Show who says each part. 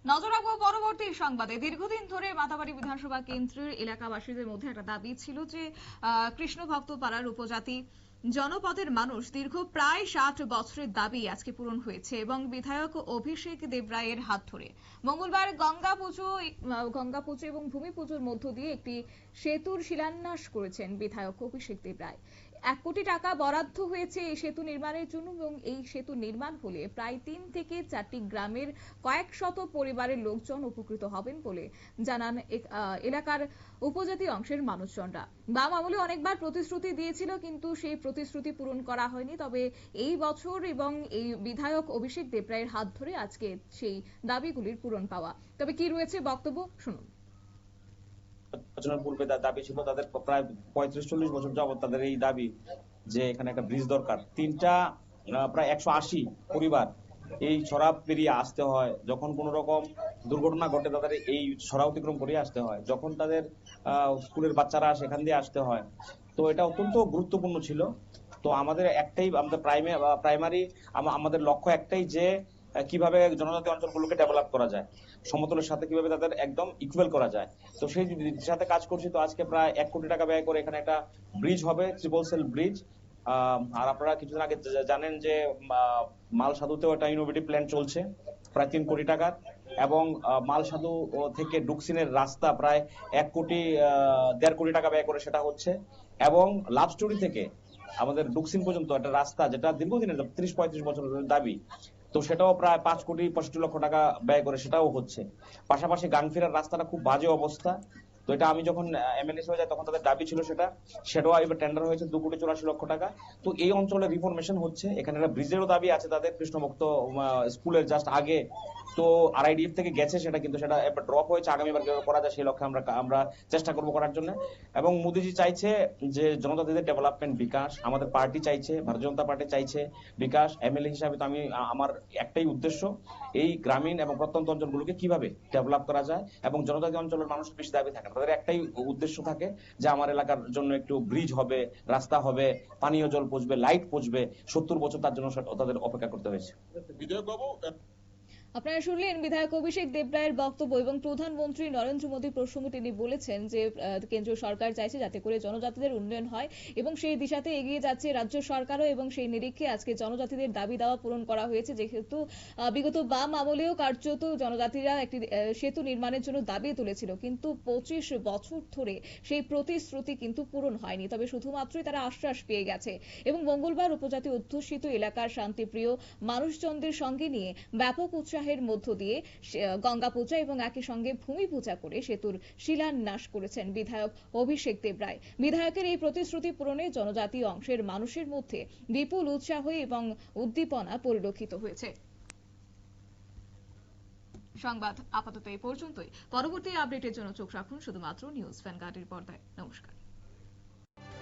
Speaker 1: নজর রাখবো পরবর্তী সংবাদে। দীর্ঘদিন ধরে মাতাবাড়ি বিধানসভা কেন্দ্রের এলাকাবাসীদের মধ্যে একটা দাবি ছিল যে কৃষ্ণভক্ত পাড়ার উপজাতি জনপদের মানুষ দীর্ঘ প্রায় 60 বছরের দাবি আজকে পূরণ হয়েছে এবং বিধায়ক অভিষেক দেবরায়ের হাত ধরে মঙ্গলবার গঙ্গা পুজো এবং ভূমি পুজোর মধ্য দিয়ে একটি সেতুর শিলান্যাস করেছেন বিধায়ক অভিষেক দেবরায়। 1 কোটি টাকা বরাদ্দ হয়েছে এই সেতু নির্মাণের জন্য এবং এই সেতু নির্মাণ হলে প্রায় 3 থেকে 4টি গ্রামের কয়েক শত পরিবারের লোকজন উপকৃত হবেন বলে জানান এলাকার উপজাতি অংশের মানুষজনরা। বাম আমলে অনেকবার প্রতিশ্রুতি দিয়েছিল, কিন্তু সেই প্রতিশ্রুতি পূরণ করা হয়নি। তবে এই বছর এবং এই বিধায়ক অভিষেক দেবরায়ের হাত ধরে আজকে সেই দাবিগুলির পূরণ পাওয়া। তবে কি রয়েছে বক্তব্য শুনুন।
Speaker 2: নির্বাচনের পূর্বে দাবি ছিল তাদের প্রায় 35-40 বছর যাবত তাদের এই দাবি যে এখানে একটা ব্রিজ দরকার। তিনটা প্রায় 180 পরিবার এই ছড়া পেরিয়ে আসতে হয়, যখন কোনো রকম দুর্ঘটনা ঘটে তাদের এই ছড়া অতিক্রম করে আসতে হয়, যখন তাদের স্কুলের বাচ্চারা সেখান দিয়ে আসতে হয়। তো এটা অত্যন্ত গুরুত্বপূর্ণ ছিল। তো আমাদের একটাই, আমাদের প্রাইমারি আমাদের লক্ষ্য একটাই যে কিভাবে জনজাতি অঞ্চলগুলোকে ডেভেলপ করা যায়, সমতলের সাথে কিভাবে তাদের একদম ইকুয়াল করা যায়। তো সেই সাথে কাজ করছি। তো আজকে প্রায় 1 কোটি টাকা ব্যয় করে এখানে একটা ব্রিজ হবে, ট্রিপল সেল ব্রিজ। আর আপনারা কিছুদিন আগে জানেন যে মালসাধুতেও একটা ইনোভেটিভ প্ল্যান চলছে প্রায় 3 কোটি টাকার, এবং মালসাধু থেকে ডুকসিনের রাস্তা প্রায় 1.5 কোটি টাকা ব্যয় করে সেটা হচ্ছে। এবং লাভ স্টোরি থেকে আমাদের ডুকসিন পর্যন্ত একটা রাস্তা, যেটা দীর্ঘদিনের 30-35 বছরের দাবি, তো সেটাও প্রায় 5,65,00,000 টাকা ব্যয় করে সেটাও হচ্ছে। পাশাপাশি গাংফিরার রাস্তাটা খুব বাজে অবস্থা। তো এটা আমি যখন এমএলএ হয়ে যাই তখন তাদের দাবি ছিল সেটাও এবার টেন্ডার হয়েছে 2,84,00,000 টাকা। তো এই অঞ্চলে রিফরমেশন হচ্ছে। এখানে একটা ব্রিজেরও দাবি আছে তাদের কৃষ্ণভক্ত স্কুলের জাস্ট আগে। তো আরআইডিএফ থেকে গেছে সেটা, কিন্তু সেটা এবার ড্রপ হয়েছে। আগামীবার কিভাবে করা যায় সেই লক্ষ্যে আমরা চেষ্টা করবো করার জন্য। এবং মোদিজি চাইছে যে জনজাতিদের ডেভেলপমেন্ট বিকাশ, আমাদের পার্টি চাইছে, ভারতীয় জনতা পার্টি চাইছে বিকাশ। এমএলএ হিসাবে তো আমার একটাই উদ্দেশ্য, এই গ্রামীণ এবং প্রত্যন্ত অঞ্চলগুলোকে কিভাবে ডেভেলপ করা যায়। এবং জনজাতি অঞ্চলের মানুষের বেশি দাবি থাকে, তাদের একটাই উদ্দেশ্য থাকে যে আমার এলাকার জন্য একটু ব্রিজ হবে, রাস্তা হবে, পানীয় জল পৌঁছবে, লাইট পৌঁছবে। 70 বছর তার জন্য তাদের অপেক্ষা করতে হয়েছে।
Speaker 3: বিধায়ক বাবু,
Speaker 1: আপনারা শুনলেন বিধায়ক অভিষেক দেবরায়ের বক্তব্য এবং প্রধানমন্ত্রী নরেন্দ্র মোদী প্রসঙ্গে তিনি বলেছেন যে কেন্দ্রীয় সরকার চাইছে যাতে করে জনজাতিদের উন্নয়ন হয় এবং সেই দিশাতে এগিয়ে যাচ্ছে রাজ্য সরকারও, এবং সেই নিরিখে আজকে জনজাতিদের দাবি দাওয়া পূরণ করা হয়েছে। যেহেতু বিগত বাম আমলেও কার্যত জনজাতিরা একটি সেতু নির্মাণের জন্য দাবি তুলেছিল, কিন্তু 25 বছর ধরে সেই প্রতিশ্রুতি কিন্তু পূরণ হয়নি। তবে শুধুমাত্রই তারা আশ্বাস পেয়ে গেছে এবং মঙ্গলবার উপজাতি অধ্যুষিত এলাকার শান্তিপ্রিয় মানুষজনদের সঙ্গে নিয়ে ব্যাপক উৎসাহের মধ্য দিয়ে গঙ্গা পূজা এবং একই সঙ্গে ভূমি পূজা করে সেতুর শিলান্যাস করেছেন বিধায়ক অভিষেক দেবরায়। বিধায়কের এই প্রতিশ্রুতি পূরণে জনজাতি অংশের মানুষের মধ্যে বিপুল উৎসাহ এবং উদ্দীপনা পরিলক্ষিত হয়েছে। সংবাদ আপাতত এই পর্যন্তই। পরবর্তী আপডেটের জন্য চোখ রাখুন শুধুমাত্র নিউজ ভ্যানগার্ডের পর্দায়। নমস্কার।